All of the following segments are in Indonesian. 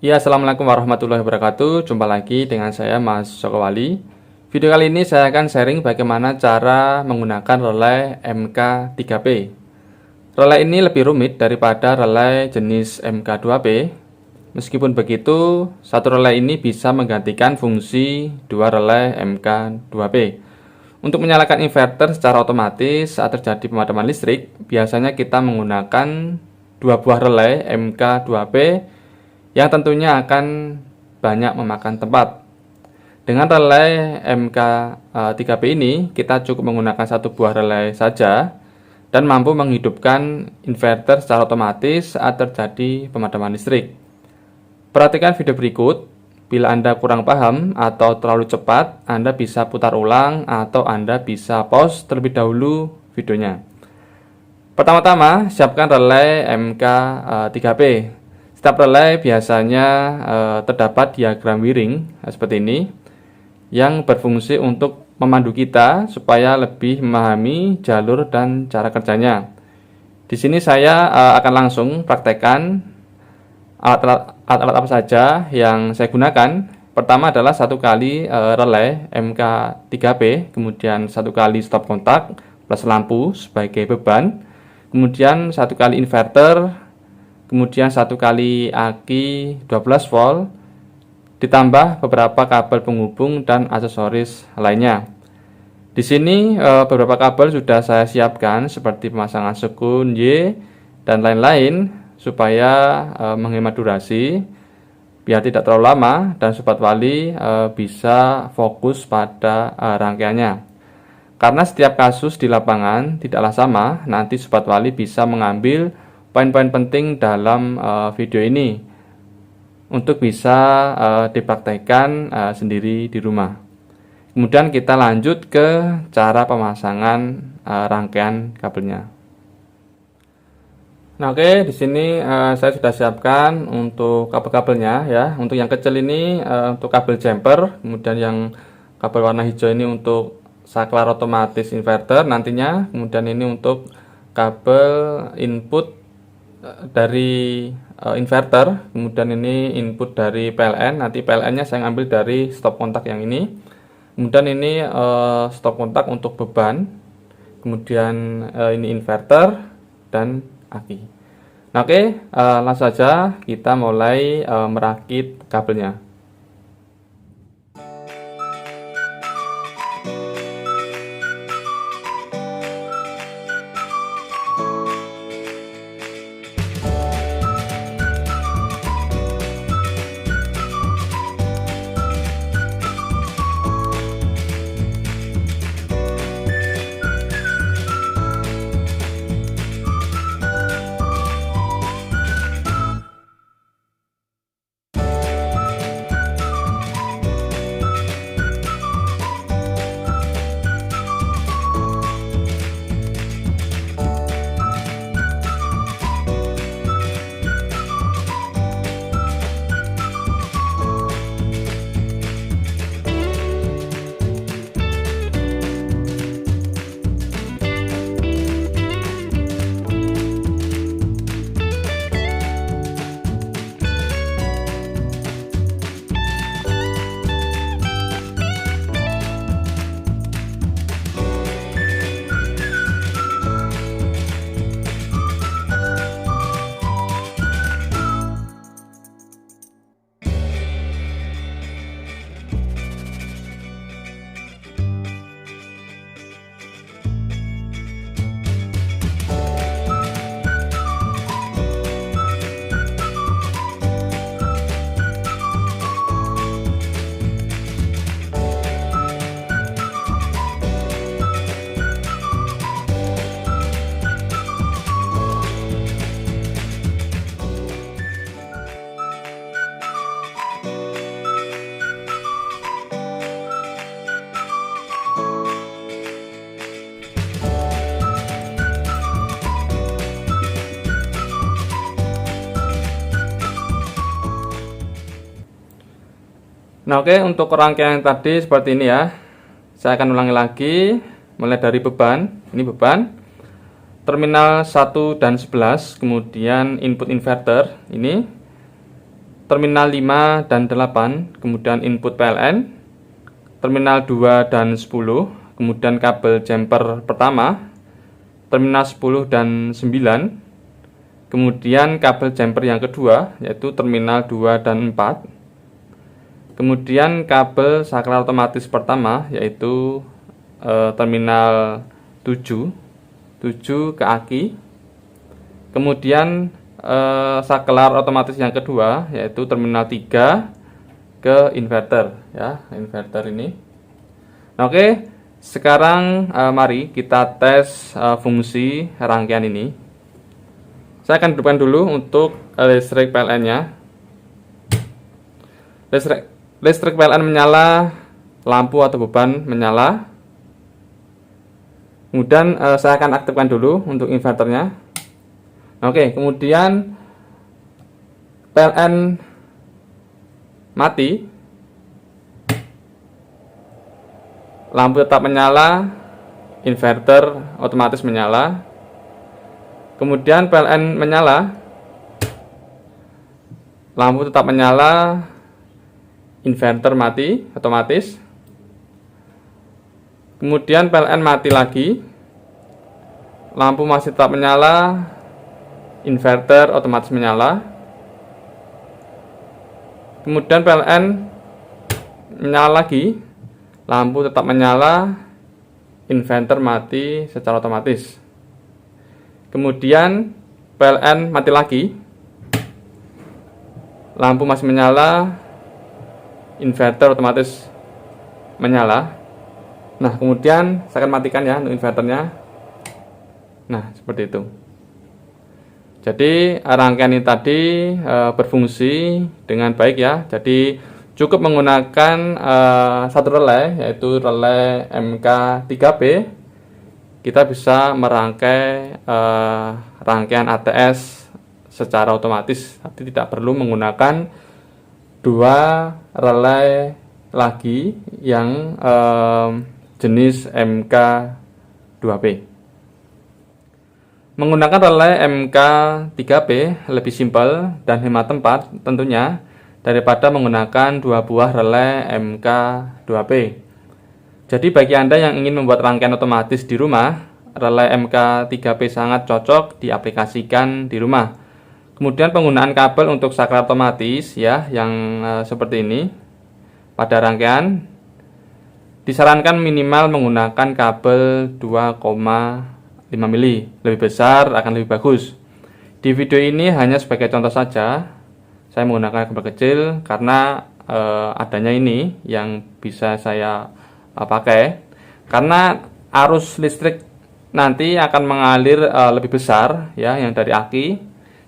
Ya, assalamualaikum warahmatullahi wabarakatuh. Jumpa lagi dengan saya Mas Joko Wali. Video kali ini saya akan sharing bagaimana cara menggunakan relay MK3P. Relay ini lebih rumit daripada relay jenis MK2P. Meskipun begitu, satu relay ini bisa menggantikan fungsi dua relay MK2P. Untuk menyalakan inverter secara otomatis saat terjadi pemadaman listrik, biasanya kita menggunakan dua buah relay MK2P yang tentunya akan banyak memakan tempat. Dengan relay MK3P ini, kita cukup menggunakan satu buah relay saja dan mampu menghidupkan inverter secara otomatis saat terjadi pemadaman listrik. Perhatikan video berikut. Bila Anda kurang paham atau terlalu cepat, Anda bisa putar ulang atau Anda bisa pause terlebih dahulu videonya. Pertama-tama, siapkan relay MK3P. Setiap relay biasanya terdapat diagram wiring seperti ini yang berfungsi untuk memandu kita supaya lebih memahami jalur dan cara kerjanya. Di sini saya akan langsung praktekkan alat-alat apa saja yang saya gunakan. Pertama adalah satu kali relay MK3P, kemudian satu kali stop kontak plus lampu sebagai beban, kemudian satu kali inverter, kemudian satu kali aki 12 volt, ditambah beberapa kabel penghubung dan aksesoris lainnya. Di sini beberapa kabel sudah saya siapkan seperti pemasangan sekun Y dan lain-lain supaya menghemat durasi biar tidak terlalu lama dan Sobat Wali bisa fokus pada rangkaiannya. Karena setiap kasus di lapangan tidaklah sama, nanti Sobat Wali bisa mengambil poin-poin penting dalam video ini untuk bisa dipraktekkan sendiri di rumah. Kemudian kita lanjut ke cara pemasangan rangkaian kabelnya. Nah, oke, di sini saya sudah siapkan untuk kabel-kabelnya ya. Untuk yang kecil ini untuk kabel jumper, kemudian yang kabel warna hijau ini untuk saklar otomatis inverter nantinya, kemudian ini untuk kabel input dari inverter, kemudian ini input dari PLN. Nanti PLN-nya saya ambil dari stop kontak yang ini. Kemudian ini stop kontak untuk beban. Kemudian ini inverter dan aki. Nah, oke, langsung saja kita mulai merakit kabelnya. Nah, oke, untuk rangkaian tadi seperti ini ya. Saya akan ulangi lagi mulai dari beban. Ini beban. Terminal 1 dan 11, kemudian input inverter ini. terminal 5 dan 8, kemudian input PLN, terminal 2 dan 10, kemudian kabel jumper pertama, terminal 10 dan 9, kemudian kabel jumper yang kedua yaitu terminal 2 dan 4, kemudian kabel saklar otomatis pertama yaitu terminal 7 ke aki, kemudian saklar otomatis yang kedua yaitu terminal 3 ke inverter ya, inverter ini. Oke, sekarang mari kita tes fungsi rangkaian ini. Saya akan hidupkan dulu untuk listrik PLN-nya. Listrik PLN menyala, lampu atau beban menyala. Kemudian saya akan aktifkan dulu untuk inverternya. Oke, kemudian PLN mati, lampu tetap menyala, inverter otomatis menyala. Kemudian PLN menyala, lampu tetap menyala, inverter mati otomatis. Kemudian PLN mati lagi, lampu masih tetap menyala, inverter otomatis menyala. Kemudian PLN menyala lagi, lampu tetap menyala, inverter mati secara otomatis. Kemudian PLN mati lagi, lampu masih menyala, inverter otomatis menyala. Nah, kemudian saya akan matikan ya untuk inverternya. Nah, seperti itu. Jadi rangkaian ini tadi berfungsi dengan baik ya. Jadi cukup menggunakan satu relay, yaitu relay MK3P. Kita bisa merangkai rangkaian ATS secara otomatis. Tapi tidak perlu menggunakan dua relay lagi yang jenis MK2P. Menggunakan relay MK3P lebih simpel dan hemat tempat tentunya daripada menggunakan dua buah relay MK2P. Jadi bagi Anda yang ingin membuat rangkaian otomatis di rumah, relay MK3P sangat cocok diaplikasikan di rumah. Kemudian penggunaan kabel untuk saklar otomatis ya yang seperti ini pada rangkaian disarankan minimal menggunakan kabel 2,5 mili. Lebih besar akan lebih bagus. Di video ini hanya sebagai contoh saja, saya menggunakan kabel kecil karena adanya ini yang bisa saya pakai. Karena arus listrik nanti akan mengalir lebih besar ya, yang dari aki.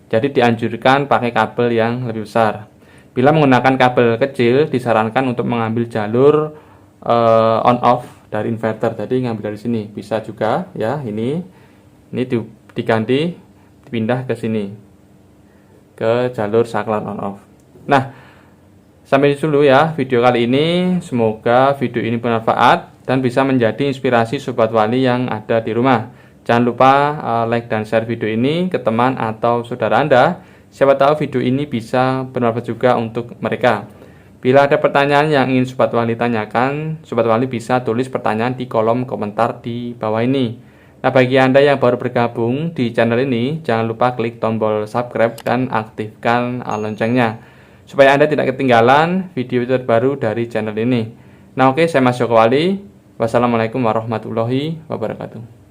Jadi dianjurkan pakai kabel yang lebih besar. Bila menggunakan kabel kecil, disarankan untuk mengambil jalur on off dari inverter. Jadi ngambil dari sini bisa juga ya, ini diganti, dipindah ke sini ke jalur saklar on off. Nah, sampai dulu ya video kali ini. Semoga video ini bermanfaat dan bisa menjadi inspirasi sobat wali yang ada di rumah. Jangan lupa like dan share video ini ke teman atau saudara Anda. Siapa tahu video ini bisa bermanfaat juga untuk mereka. Bila ada pertanyaan yang ingin sobat wali tanyakan, sobat wali bisa tulis pertanyaan di kolom komentar di bawah ini. Nah, bagi Anda yang baru bergabung di channel ini, jangan lupa klik tombol subscribe dan aktifkan loncengnya supaya Anda tidak ketinggalan video terbaru dari channel ini. Nah, oke, saya Mas Joko Wali. Wassalamualaikum warahmatullahi wabarakatuh.